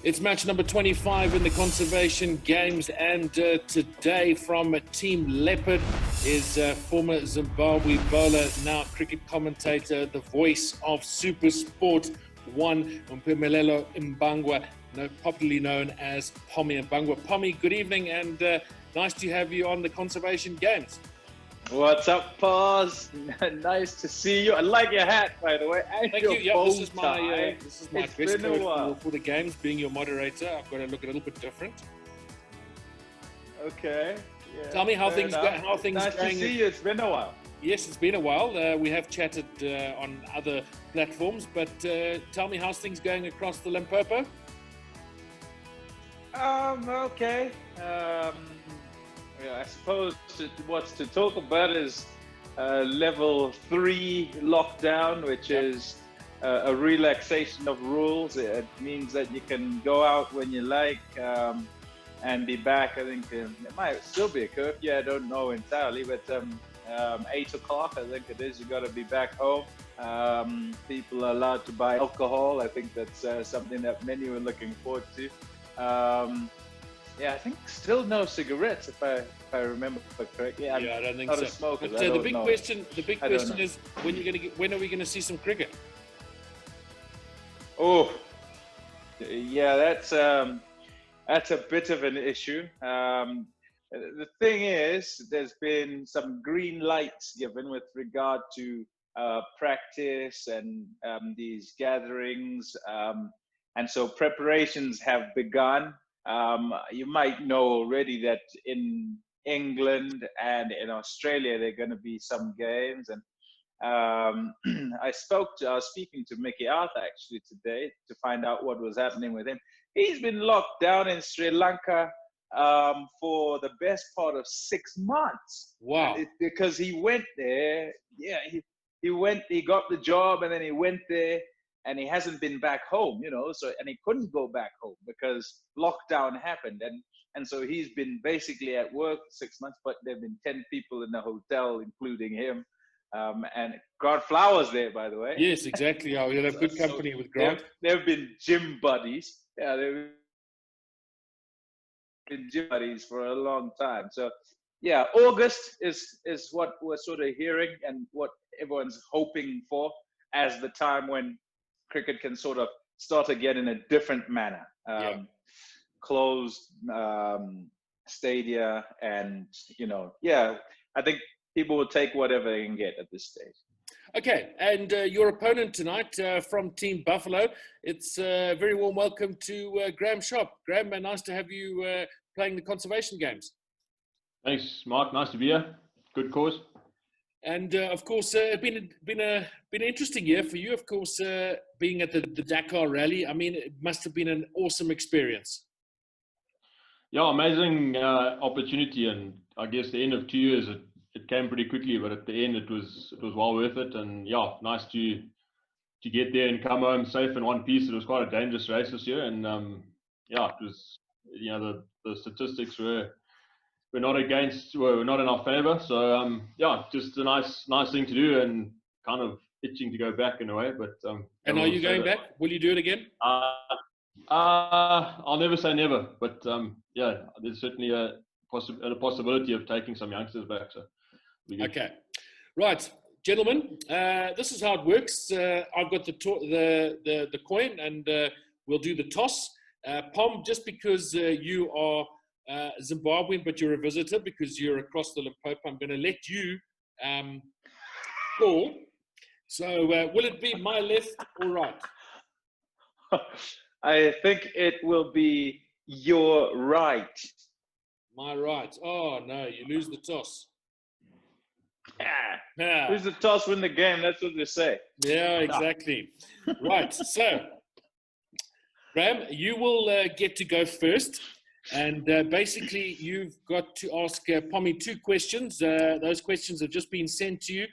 It's match number 25 in the Conservation Games, and today from Team Leopard is former Zimbabwe bowler, now cricket commentator, the voice of Super Sport 1, Mpumelelo Mbangwa, popularly known as Pommy Mbangwa. Pommy, good evening, and nice to have you on the Conservation Games. What's up, Paz? Nice to see you. I like your hat, by the way. And Thank your you. Yeah, bow this is my tie. dress code for the games. Being your moderator, I've got to look a little bit different. Okay. Yeah, tell me how things go. How things nice going? Nice to see you. It's been a while. Yes, it's been a while. We have chatted on other platforms, but tell me how's things going across the Limpopo? Okay. I suppose what's to talk about is level 3 lockdown, which is a relaxation of rules. It means that you can go out when you like and be back. I think it might still be a curfew. I don't know entirely, but 8 o'clock, I think it is. You got to be back home. People are allowed to buy alcohol. I think that's something that many were looking forward to. I think still no cigarettes, if I remember correctly. I don't think not so. A smoker. But the big question is when are we going to see some cricket? Oh, yeah, that's a bit of an issue. The thing is, there's been some green lights given with regard to practice and these gatherings, and so preparations have begun. You might know already that in England and in Australia there are going to be some games, and I was speaking to Mickey Arthur actually today to find out what was happening with him. He's been locked down in Sri Lanka for the best part of 6 months. Wow! Because he went there. Yeah, he got the job, and then he went there. And he hasn't been back home, and he couldn't go back home because lockdown happened. And so he's been basically at work for 6 months, but there have been 10 people in the hotel, including him. And Grant Flowers there, by the way. Yes, exactly. Oh, you'll have good company with Grant. They've been gym buddies. Yeah, they've been gym buddies for a long time. So, yeah, August is what we're sort of hearing and what everyone's hoping for as the time when cricket can sort of start again in a different manner. Closed stadia, and I think people will take whatever they can get at this stage. Okay, and your opponent tonight from Team Buffalo, it's a very warm welcome to Graeme Shop. Graeme, nice to have you playing the Conservation Games. Thanks, Mark. Nice to be here. Good cause. And of course, it's been an interesting year for you. Of course, being at the Dakar Rally. I mean, it must have been an awesome experience. Yeah, amazing opportunity, and I guess the end of 2 years it came pretty quickly, but at the end it was well worth it. And yeah, nice to get there and come home safe in one piece. It was quite a dangerous race this year, and it was the statistics were not in our favor. So just a nice thing to do, and kind of itching to go back in a way. But and are you going back? Will you do it again? I'll never say never, but there's certainly a possibility of taking some youngsters back. So okay, right, gentlemen. This is how it works. I've got the coin, and we'll do the toss. Pom, just because you are Zimbabwean, but you're a visitor because you're across the Limpopo, I'm going to let you call. So will it be my left or right? I think it will be your right. My right. Oh, no, you lose the toss. Lose the toss, win the game. That's what they say. Yeah, exactly. Right. So, Graeme, you will get to go first. And basically, you've got to ask Pommy 2 questions. Those questions have just been sent to you.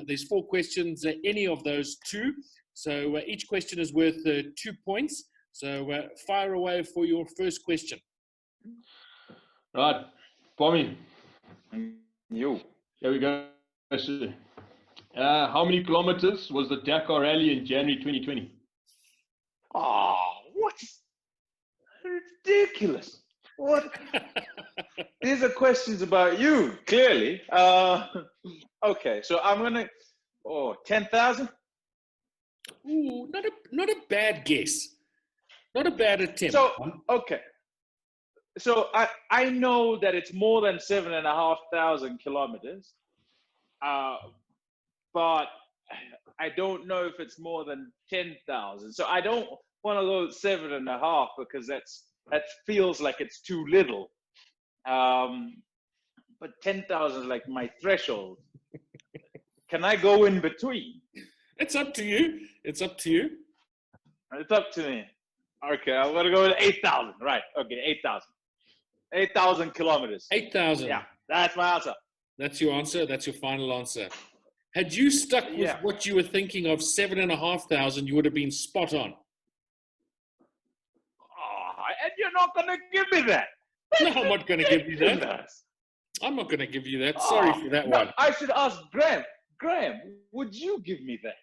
There's 4 questions, any of those 2. So each question is worth 2 points. So fire away for your first question. Right, Pommy. You. Here we go. How many kilometers was the Dakar Rally in January 2020? Oh, what? ridiculous. What? These are questions about you, clearly. Okay, so I'm gonna. 10,000. Ooh, not a bad guess. Not a bad attempt. So okay. So I know that it's more than 7,500 kilometers, but I don't know if it's more than 10,000. So I don't want to go 7.5 because that feels like it's too little. But 10,000 is like my threshold. Can I go in between? It's up to you. It's up to you. It's up to me. Okay, I'm gonna go with 8,000. Right? Okay, 8,000. 8,000 kilometers. 8,000. Yeah, that's my answer. That's your answer. That's your final answer. Had you stuck with what you were thinking of 7,500, you would have been spot on. Oh, and you're not gonna give me that. No, I'm not going to give you that. I'm not going to give you that. Sorry for that one. I should ask Graeme. Graeme, would you give me that?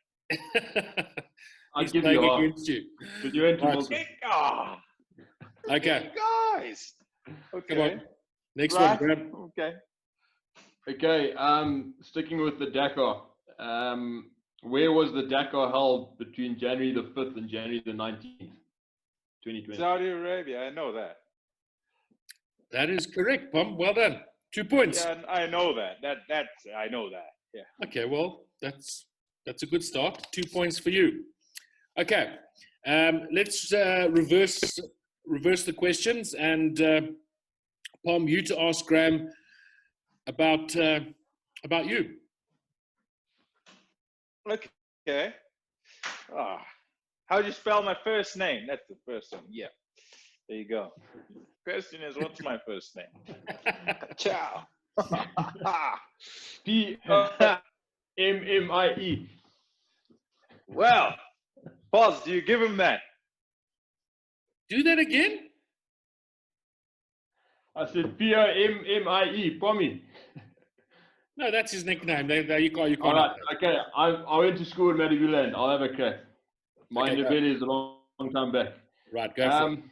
I'll He's give playing you against you. But you went to Right. Wilson. Okay. Guys. Okay. Come on. Next one, Graeme. Okay. Okay, sticking with the Dakar. Where was the Dakar held between January the 5th and January the 19th, 2020? Saudi Arabia, I know that. That is correct, Pom. Well done. 2 points. Yeah, I know that. I know that. Yeah. Okay, well, that's a good start. 2 points for you. Okay, let's reverse the questions, and Pom, you to ask Graeme about you. Okay. How do you spell my first name? That's the first one. Yeah. There you go. Question is, what's my first name? Ciao. P-O-M-M-I-E. Well, Pozzo, do you give him that? Do that again? I said P-O-M-M-I-E, Pommy. No, that's his nickname. You can't. All right, okay. I went to school in Madibuland. I'll have a crack. My Ndebele is a long time back. Right, go for it.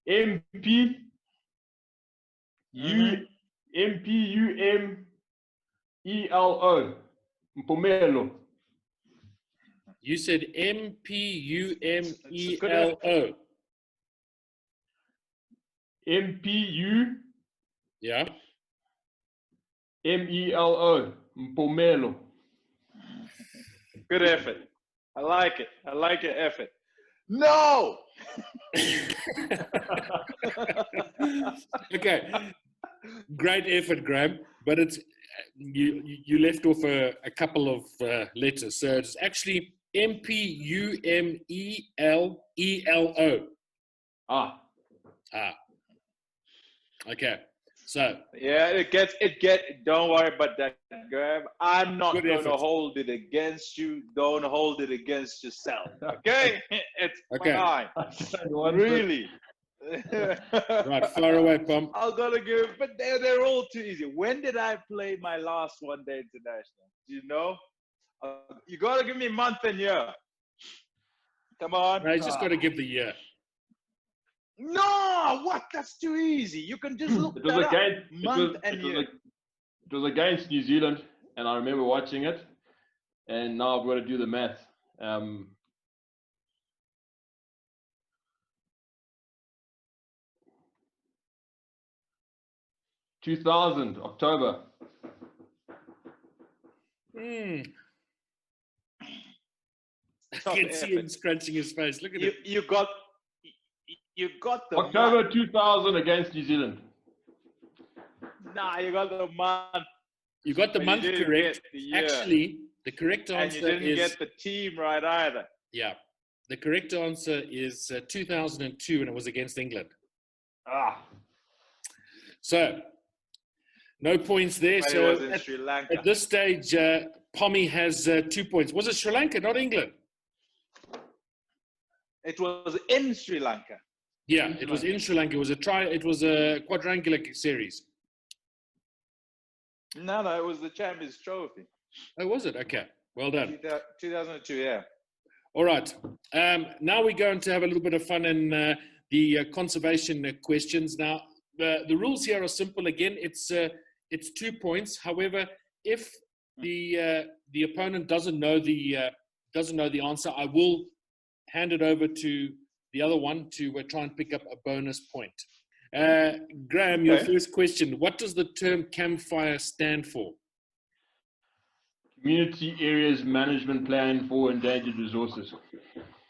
M-P-U-M-E-L-O. Mpumelo. You said M-P-U-M-E-L-O. M-P-U-M-E-L-O. Yeah. Mpumelo. Good effort. I like it. I like your effort. No! Okay. Great effort, Graeme. But it's you left off a couple of letters. So it's actually M-P-U-M-E-L-E-L-O. Ah. Okay. So yeah, don't worry about that, Graeme. I'm not going to hold it against you. Don't hold it against yourself. Okay? It's fine. Really. Right, far away, Pom. I'm gonna give, but they're all too easy. When did I play my last one day international? Do you know? You gotta give me month and year. Come on. No, you just got to give the year. No, what? That's too easy. You can just look It was that against, up. Month and year. It was against New Zealand, and I remember watching it. And now I've got to do the math. 2000 October. I can see him scrunching his face. Look at it. You got the October 2000 against New Zealand. Nah, you got the month. You got the month correct. Actually, the correct answer is... And you didn't get the team right either. Yeah. The correct answer is 2002, and it was against England. So, no points there. But so it was in Sri Lanka. At this stage, Pommy has 2 points. Was it Sri Lanka, not England? It was in Sri Lanka. Yeah, it was in Sri Lanka. It was a quadrangular series. No, it was the Champions Trophy. Oh, was it? Okay. Well done. 2002, yeah. All right. Now we're going to have a little bit of fun in the conservation questions. Now, the rules here are simple. Again, it's 2 points. However, if the opponent doesn't know the answer, I will hand it over to the other one to try and pick up a bonus point. Graeme, your first question. What does the term campfire stand for? Community Areas Management Plan for Endangered Resources.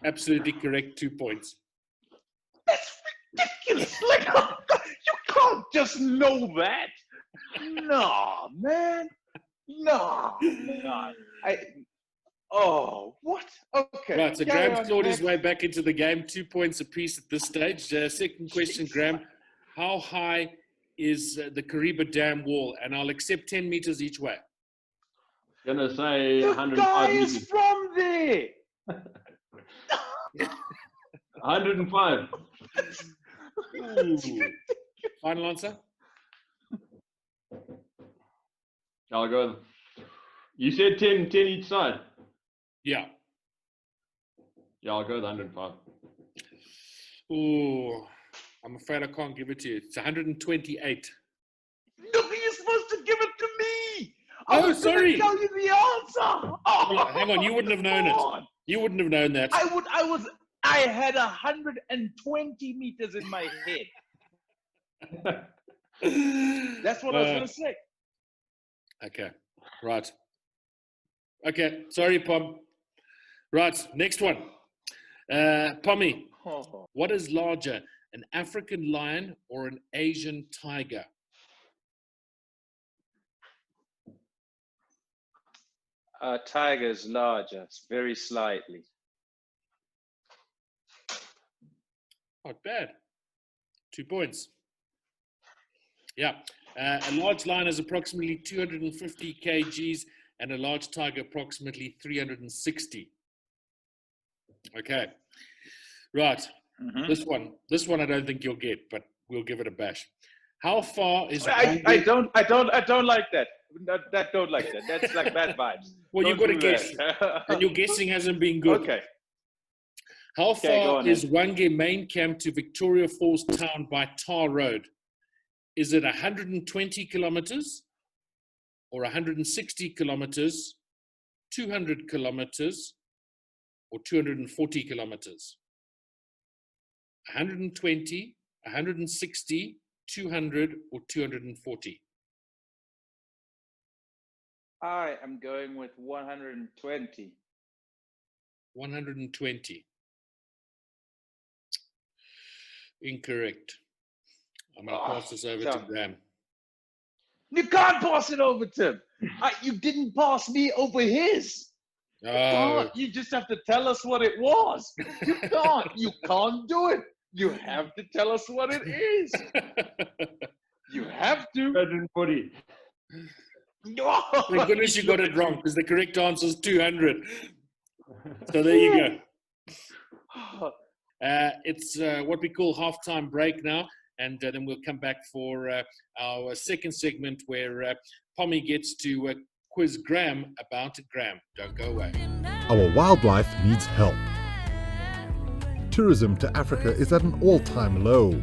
Absolutely correct. 2 points. That's ridiculous. Like, you can't just know that. No, man. No. What? Okay. Right, so Graeme's clawed his way back into the game. 2 points apiece at this stage. Second question, Graeme. How high is the Kariba Dam wall? And I'll accept 10 meters each way. I'm going to say The 105 guy meters. is from there. 105. Ooh. Final answer? I'll go. You said 10 each side. Yeah. Yeah, I'll go with 105. Oh, I'm afraid I can't give it to you. It's 128. Look, you're supposed to give it to me. Oh, sorry. Tell you the answer. Oh, Hang on, you wouldn't have known it. You wouldn't have known that. I had 120 meters in my head. That's what I was going to say. Okay, right. Okay, sorry, Pom. Right, next one. Pommy, what is larger, an African lion or an Asian tiger? Tiger's larger, very slightly. Not bad. 2 points. Yeah. A large lion is approximately 250 kgs and a large tiger approximately 360. Okay. Right. Mm-hmm. This one I don't think you'll get, but we'll give it a bash. How far is I don't like that. That don't like that. That's like bad vibes. Well, you've got to guess. And your guessing hasn't been good. Okay. How far is then. Wange main camp to Victoria Falls town by tar road? Is it 120 kilometers or 160 kilometers, 200 kilometers, or 240 kilometers? 120, 160, 200, or 240? I am going with 120. 120. Incorrect. I'm going to pass this over to Graeme. You can't pass it over to him. You didn't pass me over his. You just have to tell us what it was. You can't. You can't do it. You have to tell us what it is. You have to. 140. Thank goodness you got it wrong, because the correct answer is 200. So there you go. It's what we call halftime break now, and then we'll come back for our second segment where Pommy gets to quiz Graeme about Graeme. Don't go away. Our wildlife needs help. Tourism to Africa is at an all-time low.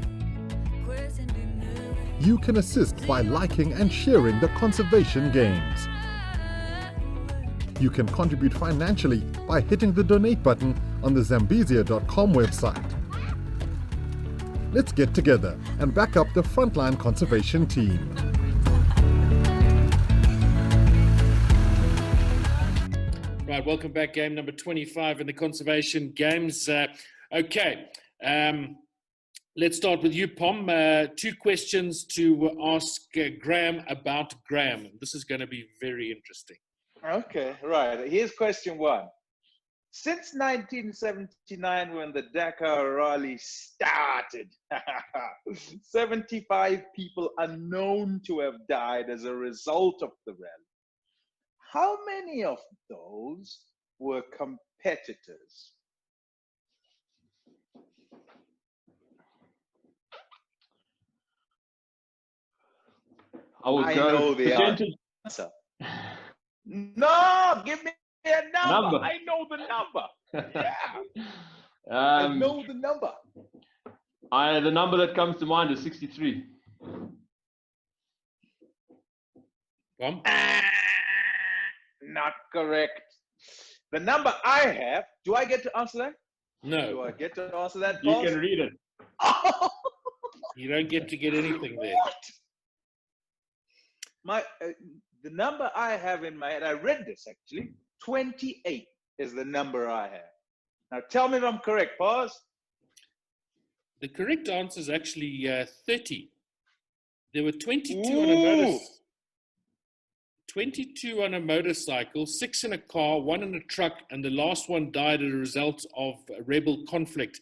You can assist by liking and sharing the conservation games. You can contribute financially by hitting the donate button on the Zambezia.com website. Let's get together and back up the frontline conservation team. Right, welcome back. Game number 25 in the conservation games. Okay, let's start with you, Pom. 2 questions to ask Graeme about Graeme. This is going to be very interesting. Okay, right. Here's question 1. Since 1979, when the Dakar Rally started, 75 people are known to have died as a result of the rally. How many of those were competitors? I know the percentage. answer. No, give me a number. I know the number. Yeah. I know the number. The number that comes to mind is 63. Pom? Not correct. The number I have, do I get to answer that? Do No, I get to answer that, You Paul? can read it. Oh, you don't get to get anything there. what? The number I have in my head, I read this actually, 28 is the number I have. Now tell me if I'm correct, pause. The correct answer is actually 30. There were 22 on Ooh. 22 on a motorcycle, 6 in a car, 1 in a truck, and the last one died as a result of a rebel conflict.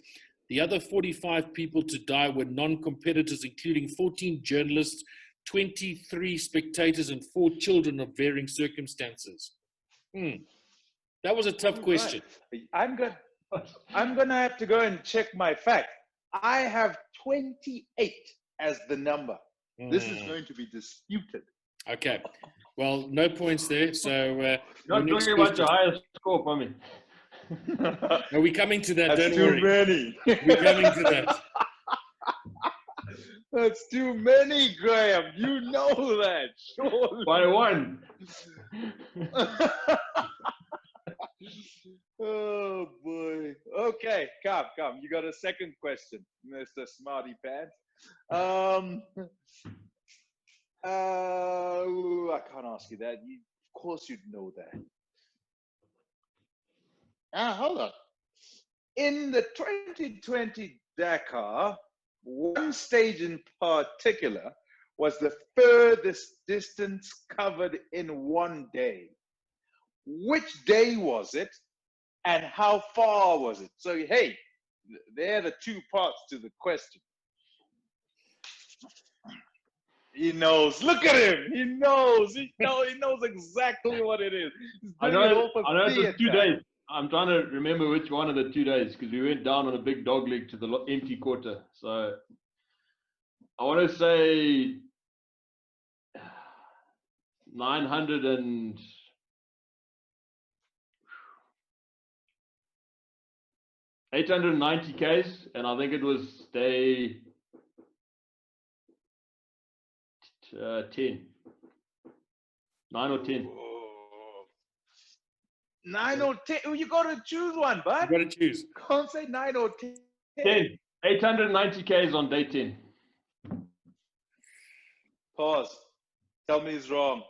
The other 45 people to die were non-competitors, including 14 journalists, 23 spectators, and 4 children of varying circumstances. That was a tough question. I'm gonna have to go and check my fact. I have 28 as the number. This is going to be disputed. Okay. Well, no points there. So Not next talking about your question. highest score for me. Are we coming to that? That's Don't too worry. many. We're coming to that. That's too many, Graham. You know that. Surely. By 1. Oh boy. Okay, come. You got a second question, Mr. Smarty Pants. I can't ask you that. Of course you'd know that. Hold on. In the 2020 Dakar, one stage in particular was the furthest distance covered in one day. Which day was it, and how far was it? So, hey, there are the 2 parts to the question. He knows. Look at him. He knows. He knows exactly what it is. I know it was 2 days. I'm trying to remember which one of the 2 days, because we went down on a big dog leg to the empty quarter. So I want to say 890 Ks, and I think it was day 10. 9 or 10. 9 or 10. You got to choose one, bud. You got to choose. Can't say 9 or 10. 10. 890 Ks on day 10. Pause. Tell me he's wrong.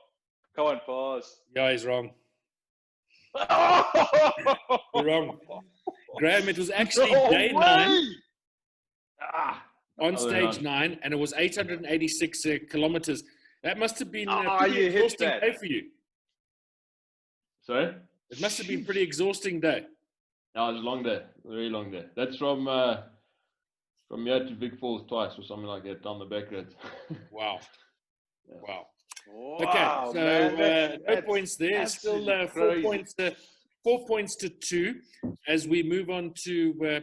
Come on, pause. Yeah, he's wrong. You're wrong. Graeme, it was actually day 9 on stage 9, and it was 886 kilometers. That must have been a pretty you hit exhausting that. day for you. Sorry? It must have been a pretty exhausting day. No, it was a long day. A very long day. That's from here to Big Falls twice or something like that down the back roads. Wow. Yeah. Wow. Wow, Okay, so man, no points there. Still 4 crazy. points. 4 points to 2. As we move on to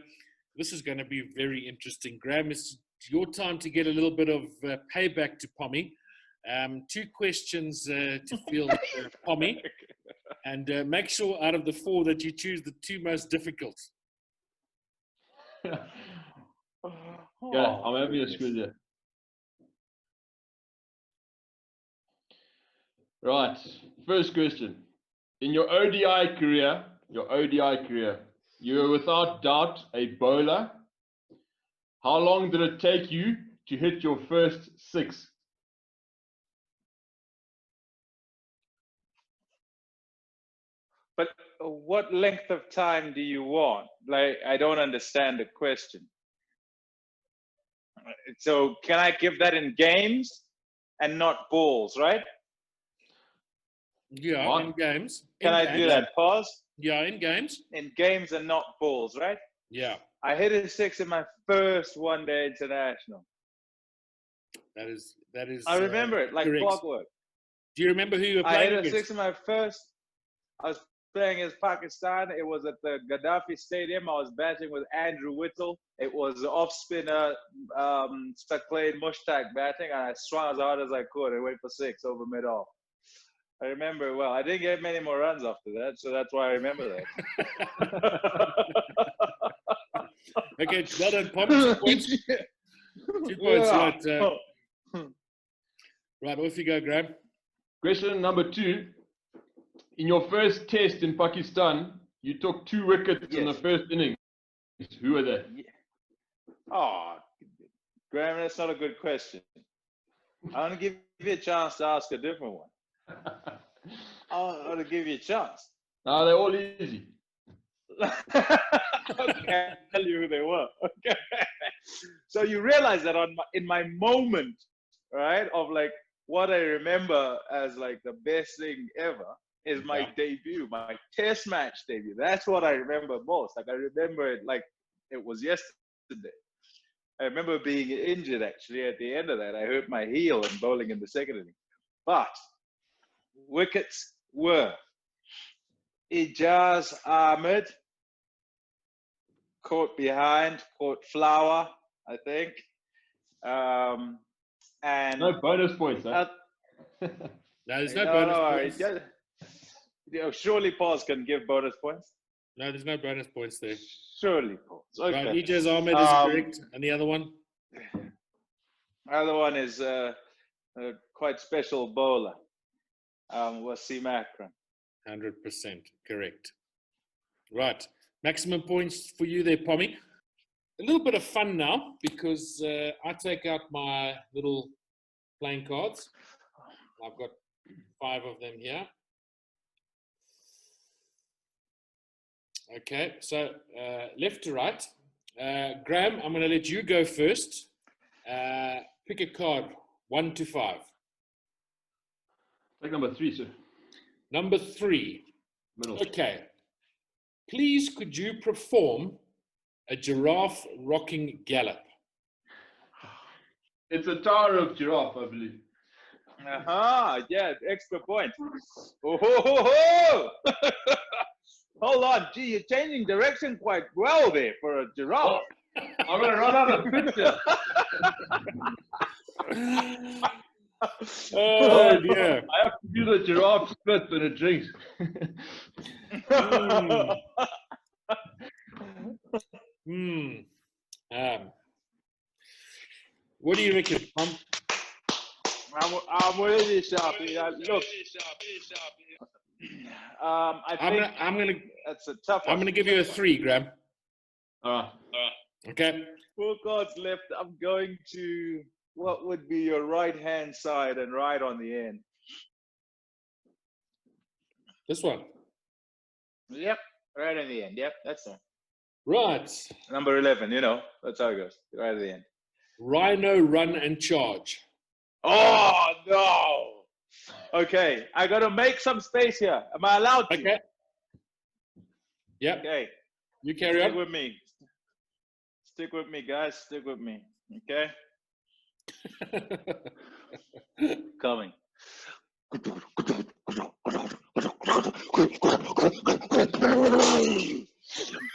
this is going to be very interesting. Graeme, it's your time to get a little bit of payback to Pommy. 2 questions to field Pommy, and make sure out of the 4 that you choose the 2 most difficult. Yeah, I'm having a squeeze here. Right, first question. In your ODI career, you were without doubt a bowler. How long did it take you to hit your first 6? But what length of time do you want? Like, I don't understand the question. So can I give that in games and not balls, right? Yeah, What? in games. Can I do that? Pause. Yeah, in games. In games and not balls, right? Yeah, I hit a 6 in my first one-day international. that is. I remember it like correct. clockwork. Do you remember who you were I playing hit a against? 6 in my first. I was playing against Pakistan. It was at the Gaddafi Stadium. I was batting with Andrew Whittle. It was off spinner, Saqlain Mushtaq batting, and I swung as hard as I could and went for 6 over mid-off. I remember it well. I didn't get many more runs after that, so that's why I remember that. Okay, well done, Pom. 2 points. 2 points, right. Right, off you go, Graeme. Question number 2. In your first test in Pakistan, you took 2 wickets in the Yes. first innings. Who are they? Oh, Graeme, that's not a good question. I want to give you a chance to ask a different one. I want to give you a chance. No, they're all easy. Okay, I'll tell you who they were. Okay. So you realize that in my moment, right, of like what I remember as like the best thing ever is my debut, my test match debut. That's what I remember most. Like I remember it like it was yesterday. I remember being injured actually at the end of that. I hurt my heel and bowling in the second inning. But wickets were Ijaz Ahmed, caught behind, caught flower, I think. And No bonus points, huh? No, there's no no, bonus no, points. surely Paul's can give bonus points. No, there's no bonus points there. Surely Paul. Okay. Right, Ijaz Ahmed is correct. And the other one? Other one is a quite special bowler, Wasim Akram. 100% correct. Right, maximum points for you there, Pommy. A little bit of fun now because I take out my little playing cards. I've got 5 of them here. Okay, so left to right. Graeme, I'm going to let you go first. Pick a card, 1 to 5. Take number 3, sir. Number 3. Middle. Okay. Please, could you perform a giraffe rocking gallop? It's a Tower of Giraffe, I believe. Yeah, extra point. Oh. Hold on, gee, you're changing direction quite well there for a giraffe. I'm going to run out of pictures. Oh, dear. I have to do the giraffe split when it drinks. What do you reckon, Tom? I'm really sharpy. Look, I think I'm gonna that's a tough one. I'm gonna give you a 3, Graeme. Okay. 4 cards left. I'm going to what would be your right hand side and right on the end. This one. Yep, right on the end. Yep, that's it. Right. Number 11. You know, that's how it goes. Right at the end. Rhino run and charge. Oh no. Okay, I gotta make some space here. Am I allowed to? Okay. Yep. Okay. You carry Stick on. with me. Stick with me, guys. Stick with me. Okay. Coming.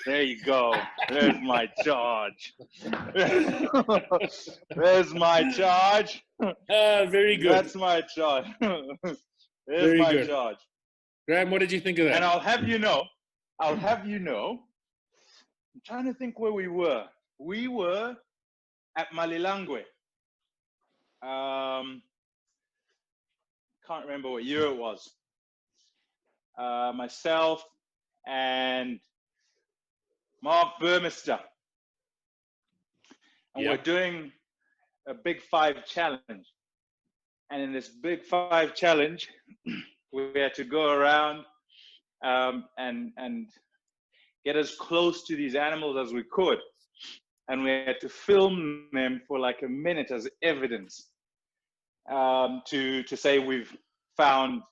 There you go. There's my charge. There's my charge. Very good. That's my charge. There's Very my good. charge. Graeme, what did you think of that? And I'll have you know, I'm trying to think where we were. We were at Malilangwe. Can't remember what year it was. Myself and Marc Burmester. And we're doing a Big 5 challenge. And in this Big 5 challenge, we had to go around and get as close to these animals as we could. And we had to film them for like a minute as evidence to say we've found,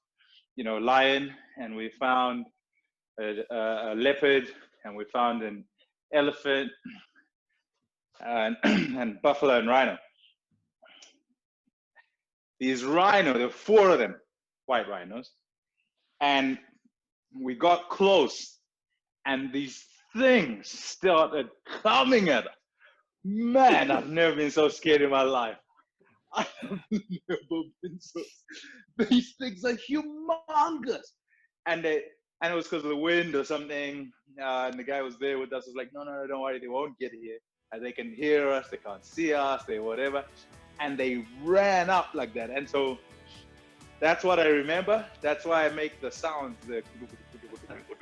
lion, and we found a leopard, and we found an elephant, and buffalo and rhino. These rhino, there were 4 of them, white rhinos, and we got close, and these things started coming at us. Man, I've never been so scared in my life. I've never been so. These things are humongous, and and it was because of the wind or something. And the guy was there with us. Was like, no, don't worry, they won't get here. And they can hear us, they can't see us, they whatever. And they ran up like that. And so that's what I remember. That's why I make the sounds.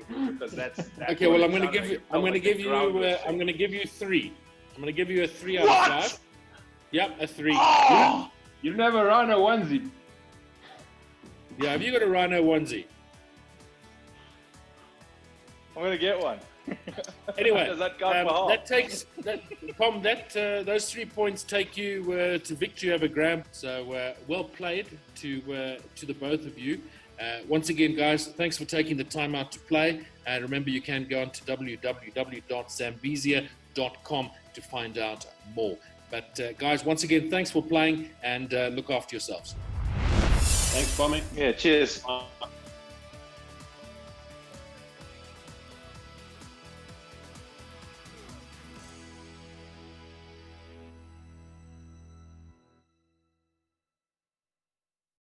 Because that's okay. Well, I'm going to give you. I'm going to give you. I'm going to give you 3. I'm going to give you a 3 out of 5. Yep, a 3. Oh! You didn't have a rhino onesie. Yeah, have you got a rhino onesie? I'm gonna get one. Anyway, Does that count for half? that takes that, Tom. Those 3 points take you to victory over Graeme. So well played to the both of you. Once again, guys, thanks for taking the time out to play. And remember, you can go on to www.zambezia.com to find out more. But guys, once again, thanks for playing and look after yourselves. Thanks, Pommy. Yeah, cheers.